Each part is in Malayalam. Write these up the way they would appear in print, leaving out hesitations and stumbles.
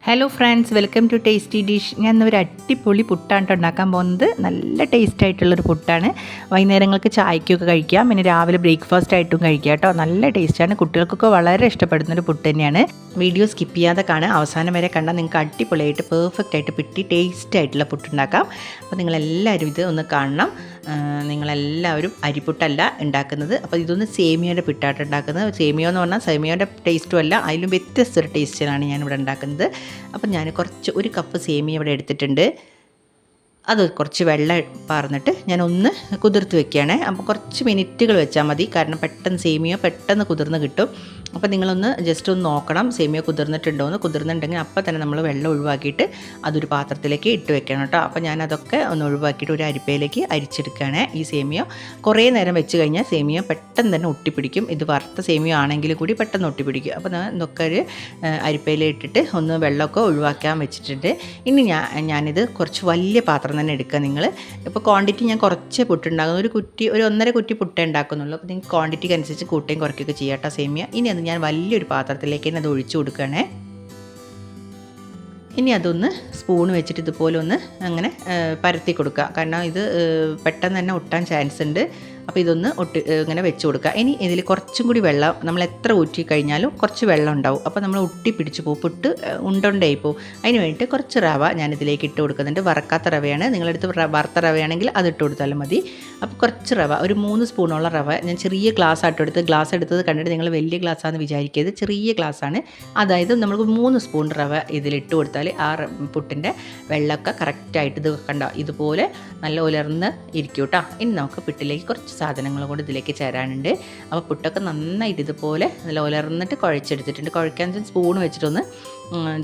Hello friends, welcome to tasty dish. ഞാൻ ഇന്നൊരു അടിപൊളി പുട്ടാണ് ഉണ്ടാക്കാൻ പോകുന്നത്. നല്ല ടേസ്റ്റ് ആയിട്ടുള്ളൊരു പുട്ടാണ്. വൈകുന്നേരങ്ങൾക്ക് ചായക്കൊക്കെ കഴിക്കാം, പിന്നെ രാവിലെ ബ്രേക്ക്ഫാസ്റ്റ് ആയിട്ടും കഴിക്കാം കേട്ടോ. നല്ല ടേസ്റ്റാണ്, കുട്ടികൾക്കൊക്കെ വളരെ ഇഷ്ടപ്പെടുന്നൊരു പുട്ട് തന്നെയാണ്. വീഡിയോ സ്കിപ്പ് ചെയ്യാതെ കാണുക, അവസാനം വരെ കണ്ടാൽ നിങ്ങൾക്ക് അടിപൊളിയായിട്ട് പെർഫെക്റ്റ് ആയിട്ട് പിട്ടി ടേസ്റ്റ് ആയിട്ടുള്ള പുട്ടുണ്ടാക്കാം. അപ്പോൾ നിങ്ങളെല്ലാവരും ഇത് ഒന്ന് കാണണം. നിങ്ങളെല്ലാവരും അരിപ്പുട്ടല്ല ഉണ്ടാക്കുന്നത്, അപ്പോൾ ഇതൊന്ന് സേമിയയുടെ പുട്ടായിട്ട് ഉണ്ടാക്കുന്നത്. സേമിയ എന്ന് പറഞ്ഞാൽ സേമിയയുടെ ടേസ്റ്റും അല്ല, അതിലും വ്യത്യസ്ത ഒരു ടേസ്റ്റിലാണ് ഞാനിവിടെ ഉണ്ടാക്കുന്നത്. അപ്പം ഞാൻ ഒരു കപ്പ് സേമിയ ഇവിടെ എടുത്തിട്ടുണ്ട്. അത് കുറച്ച് വെള്ളം പാർന്നിട്ട് ഞാനൊന്ന് കുതിർത്ത് വെക്കുകയാണ്. അപ്പോൾ കുറച്ച് മിനിറ്റുകൾ വെച്ചാൽ മതി, കാരണം പെട്ടെന്ന് സേമിയ പെട്ടെന്ന് കുതിർന്ന് കിട്ടും. അപ്പോൾ നിങ്ങളൊന്ന് ജസ്റ്റ് ഒന്ന് നോക്കണം സേമിയ കുതിർന്നിട്ടുണ്ടോ എന്ന്. കുതിർന്നിട്ടുണ്ടെങ്കിൽ അപ്പോൾ തന്നെ നമ്മൾ വെള്ളം ഒഴിവാക്കിയിട്ട് അതൊരു പാത്രത്തിലേക്ക് ഇട്ട് വെക്കണം കേട്ടോ. അപ്പോൾ ഞാനതൊക്കെ ഒന്ന് ഒഴിവാക്കിയിട്ട് ഒരു അരിപ്പയിലേക്ക് അരിച്ചെടുക്കുകയാണ്. ഈ സേമിയ കുറേ നേരം വെച്ച് കഴിഞ്ഞാൽ സേമിയ പെട്ടെന്ന് തന്നെ ഒട്ടിപ്പിടിക്കും. ഇത് വറുത്ത സേമിയ ആണെങ്കിൽ കൂടി പെട്ടെന്ന് ഒട്ടിപ്പിടിക്കും. അപ്പോൾ ഇതൊക്കെ ഒരു അരിപ്പയിലിട്ടിട്ട് ഒന്ന് വെള്ളമൊക്കെ ഒഴിവാക്കാൻ വെച്ചിട്ടുണ്ട്. ഇനി ഞാനിത് കുറച്ച് വലിയ പാത്രം തന്നെ എടുക്കുക. നിങ്ങൾ ഇപ്പോൾ ക്വാണ്ടിറ്റി ഞാൻ കുറച്ച് പുട്ടുണ്ടാക്കുന്നു, ഒരു 1.5 കുറ്റി പുട്ടേ ഉണ്ടാക്കുന്നുള്ളൂ. അപ്പോൾ നിങ്ങൾക്ക് ക്വാണ്ടിറ്റിക്ക് അനുസരിച്ച് കൂട്ടുകയും കുറയ്ക്കുകയൊക്കെ ചെയ്യാം കേട്ടോ സേമിയ. ഇനി അത് ഞാൻ വലിയൊരു പാത്രത്തിലേക്ക് തന്നെ അത് ഒഴിച്ചു കൊടുക്കുകയാണേ. ഇനി അതൊന്ന് സ്പൂൺ വെച്ചിട്ട് ഇതുപോലെ ഒന്ന് അങ്ങനെ പരത്തി കൊടുക്കുക, കാരണം ഇത് പെട്ടെന്ന് തന്നെ ഒട്ടാൻ ചാൻസ് ഉണ്ട്. അപ്പോൾ ഇതൊന്ന് ഇങ്ങനെ വെച്ച് കൊടുക്കുക. ഇനി ഇതിൽ കുറച്ചും കൂടി വെള്ളം, നമ്മൾ എത്ര ഊറ്റി കഴിഞ്ഞാലും കുറച്ച് വെള്ളം ഉണ്ടാവും. അപ്പോൾ നമ്മൾ ഒട്ടിപ്പിടിച്ച് പോകും, പുട്ട് ഉണ്ടുണ്ടായി പോകും. അതിന് വേണ്ടിയിട്ട് കുറച്ച് റവ ഞാനിതിലേക്ക് ഇട്ട് കൊടുക്കുന്നുണ്ട്. വറക്കാത്ത റവയാണ്, നിങ്ങളെടുത്ത് വറുത്ത റവയാണെങ്കിൽ അത് ഇട്ട് കൊടുത്താലും മതി. അപ്പോൾ കുറച്ച് റവ, ഒരു 3 സ്പൂണോളം റവ ഞാൻ ചെറിയ ഗ്ലാസ് ആയിട്ട് എടുത്ത്, ഗ്ലാസ് എടുത്തത് കണ്ടിട്ട് നിങ്ങൾ വലിയ ഗ്ലാസ്സാണെന്ന് വിചാരിക്കരുത്, ചെറിയ ഗ്ലാസ്സാണ്. അതായത് നമുക്ക് 3 സ്പൂൺ റവ ഇതിലിട്ട് കൊടുത്താൽ ആ പുട്ടിൻ്റെ വെള്ളമൊക്കെ കറക്റ്റായിട്ട് ഇത് കണ്ടോ ഇതുപോലെ നല്ല ഉലർന്ന് ഇരിക്കും കേട്ടോ. ഇനി നമുക്ക് പുട്ടിലേക്ക് കുറച്ച് സാധനങ്ങൾ കൂടി ഇതിലേക്ക് ചേരാനുണ്ട്. അപ്പോൾ പുട്ടൊക്കെ നന്നായിട്ട് ഇതുപോലെ നല്ല ഉലർന്നിട്ട് കുഴച്ചെടുത്തിട്ടുണ്ട്. കുഴക്കാൻ സ്പൂൺ വെച്ചിട്ടൊന്ന്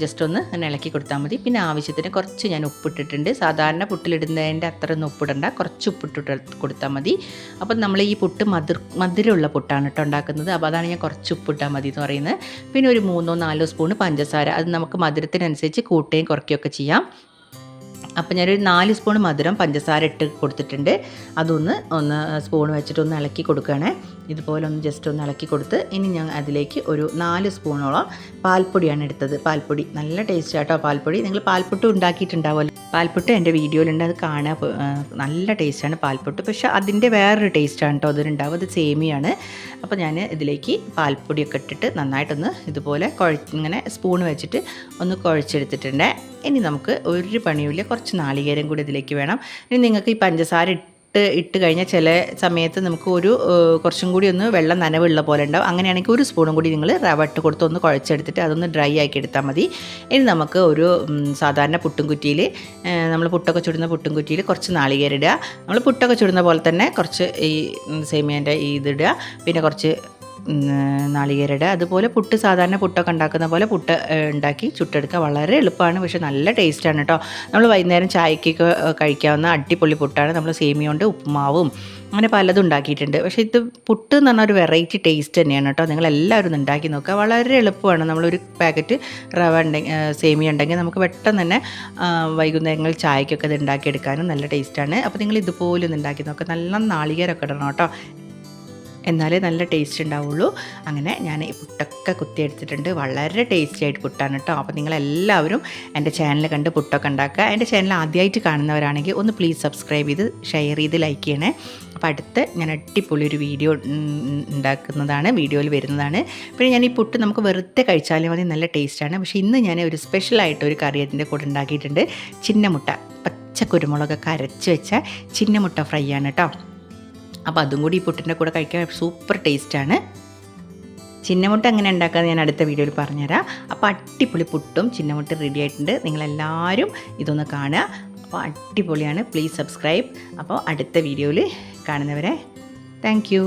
ജസ്റ്റ് ഒന്ന് ഇളക്കി കൊടുത്താൽ മതി. പിന്നെ ആവശ്യത്തിന് കുറച്ച് ഞാൻ ഉപ്പിട്ടിട്ടുണ്ട്. സാധാരണ പുട്ടിലിടുന്നതിൻ്റെ അത്ര ഒന്നും ഉപ്പിടണ്ട, കുറച്ച് ഉപ്പിട്ടിട്ട് കൊടുത്താൽ മതി. അപ്പം നമ്മൾ ഈ പുട്ട് മധുരമുള്ള പുട്ടാണ് കേട്ടോ ഉണ്ടാക്കുന്നത്. അപ്പോൾ അതാണ് ഞാൻ കുറച്ച് ഉപ്പിട്ടാൽ മതി എന്ന് പറയുന്നത്. പിന്നെ ഒരു 3-4 സ്പൂൺ പഞ്ചസാര, അത് നമുക്ക് മധുരത്തിനനുസരിച്ച് കൂട്ടുകയും കുറയ്ക്കുകയൊക്കെ ചെയ്യാം. അപ്പോൾ ഞാനൊരു 4 സ്പൂൺ മധുരം പഞ്ചസാര ഇട്ട് കൊടുത്തിട്ടുണ്ട്. അതൊന്ന് സ്പൂൺ വെച്ചിട്ട് ഒന്ന് ഇളക്കി കൊടുക്കുകയാണ്. ഇതുപോലെ ഒന്ന് ജസ്റ്റ് ഒന്ന് ഇളക്കി കൊടുത്ത് ഇനി ഞാൻ അതിലേക്ക് ഒരു 4 സ്പൂണോളം പാൽപ്പൊടിയാണ് എടുത്തത്. പാൽപ്പൊടി നല്ല ടേസ്റ്റ് ആട്ടോ പാൽപ്പൊടി. നിങ്ങൾ പാൽപ്പൊട്ട് ഉണ്ടാക്കിയിട്ടുണ്ടാവുമല്ലോ, പാൽപ്പൊട്ട് എൻ്റെ വീഡിയോയിലുണ്ട്, അത് കാണാൻ നല്ല ടേസ്റ്റാണ് പാൽപ്പൊട്ട്. പക്ഷേ അതിൻ്റെ വേറൊരു ടേസ്റ്റാണ് കേട്ടോ അതിനുണ്ടാവും, അത് സേമിയാണ്. അപ്പോൾ ഞാൻ ഇതിലേക്ക് പാൽപ്പൊടിയൊക്കെ ഇട്ടിട്ട് നന്നായിട്ടൊന്ന് ഇതുപോലെ ഇങ്ങനെ സ്പൂൺ വെച്ചിട്ട് ഒന്ന് കുഴച്ചെടുത്തിട്ടുണ്ട്. ഇനി നമുക്ക് ഒരു പണിയുമില്ല, കുറച്ച് നാളികേരം കൂടി ഇതിലേക്ക് വേണം. ഇനി നിങ്ങൾക്ക് ഈ പഞ്ചസാര ഇട്ട് കഴിഞ്ഞാൽ ചില സമയത്ത് നമുക്ക് കുറച്ചും കൂടി ഒന്ന് വെള്ളം നനവുള്ള പോലെ ഉണ്ടാവും. അങ്ങനെയാണെങ്കിൽ 1 സ്പൂണും കൂടി നിങ്ങൾ റവ ഇട്ട് കൊടുത്ത് ഒന്ന് കുഴച്ചെടുത്തിട്ട് അതൊന്ന് ഡ്രൈ ആക്കി എടുത്താൽ മതി. ഇനി നമുക്ക് ഒരു സാധാരണ പുട്ടുംകുറ്റിയിൽ, നമ്മൾ പുട്ടൊക്കെ ചുടുന്ന പുട്ടുംകുറ്റിയിൽ കുറച്ച് നാളികേരം ഇടുക. നമ്മൾ പുട്ടൊക്കെ ചുടുന്ന പോലെ തന്നെ കുറച്ച് ഈ സേമിയൻ്റെ ഇതിടുക, പിന്നെ കുറച്ച് നാളികേരയുടെ. അതുപോലെ സാധാരണ പുട്ടൊക്കെ ഉണ്ടാക്കുന്ന പോലെ പുട്ട് ഉണ്ടാക്കി ചുട്ടെടുക്കുക. വളരെ എളുപ്പമാണ്, പക്ഷേ നല്ല ടേസ്റ്റാണ് കേട്ടോ. നമ്മൾ വൈകുന്നേരം ചായക്കൊക്കെ കഴിക്കാവുന്ന അടിപൊളി പുട്ടാണ്. നമ്മൾ സേമിയ കൊണ്ട് ഉപ്പുമാവും അങ്ങനെ പലതും ഉണ്ടാക്കിയിട്ടുണ്ട്. പക്ഷേ ഇത് പുട്ട് എന്ന് പറഞ്ഞാൽ ഒരു വെറൈറ്റി ടേസ്റ്റ് തന്നെയാണ് കേട്ടോ. നിങ്ങളെല്ലാവരും ഒന്ന് ഉണ്ടാക്കി നോക്കുക, വളരെ എളുപ്പമാണ്. നമ്മളൊരു പാക്കറ്റ് റവ സേമിയ ഉണ്ടെങ്കിൽ നമുക്ക് പെട്ടെന്ന് തന്നെ വൈകുന്നേരങ്ങളിൽ ചായക്കൊക്കെ ഇത് ഉണ്ടാക്കിയെടുക്കാനും നല്ല ടേസ്റ്റാണ്. അപ്പോൾ നിങ്ങൾ ഇതുപോലെ ഒന്ന് ഉണ്ടാക്കി നോക്കുക. നല്ല നാളികേരമൊക്കെ ഇടണം കേട്ടോ, എന്നാലേ നല്ല ടേസ്റ്റ് ഉണ്ടാവുള്ളൂ. അങ്ങനെ ഞാൻ ഈ പുട്ടൊക്കെ കുത്തിയെടുത്തിട്ടുണ്ട്. വളരെ ടേസ്റ്റി ആയിട്ട് പുട്ടാണ് കേട്ടോ. അപ്പോൾ നിങ്ങളെല്ലാവരും എൻ്റെ ചാനൽ കണ്ട് പുട്ടൊക്കെ ഉണ്ടാക്കുക. എൻ്റെ ചാനൽ ആദ്യമായിട്ട് കാണുന്നവരാണെങ്കിൽ ഒന്ന് പ്ലീസ് സബ്സ്ക്രൈബ് ചെയ്ത് ഷെയർ ചെയ്ത് ലൈക്ക് ചെയ്യണേ. അപ്പോൾ അടുത്ത് ഞാൻ അടിപൊളി ഒരു വീഡിയോ ഉണ്ടാക്കുന്നതാണ്, വീഡിയോയിൽ വരുന്നതാണ്. പിന്നെ ഞാൻ ഈ പുട്ട് നമുക്ക് വെറുതെ കഴിച്ചാലും മതി, നല്ല ടേസ്റ്റാണ്. പക്ഷേ ഇന്ന് ഞാൻ ഒരു സ്പെഷ്യലായിട്ടൊരു കറി അതിൻ്റെ കൂടെ ഉണ്ടാക്കിയിട്ടുണ്ട്. ചിന്നമുട്ട, പച്ച കുരുമുളകൊക്കെ അരച്ച് വെച്ച ചിന്നമുട്ട ഫ്രൈ ആണ് കേട്ടോ. അപ്പോൾ അതും കൂടി ഈ പുട്ടിൻ്റെ കൂടെ കഴിക്കാൻ സൂപ്പർ ടേസ്റ്റാണ്. ചിന്നമുട്ട എങ്ങനെ ഉണ്ടാക്കാമെന്ന് ഞാൻ അടുത്ത വീഡിയോയിൽ പറഞ്ഞുതരാം. അപ്പോൾ അടിപൊളി പുട്ടും ചിന്നമുട്ട റെഡി ആയിട്ടുണ്ട്. നിങ്ങളെല്ലാവരും ഇതൊന്ന് കാണുക. അപ്പോൾ അടിപൊളിയാണ്. Please subscribe. അപ്പോൾ അടുത്ത വീഡിയോയിൽ കാണുന്നവരെ താങ്ക് യു.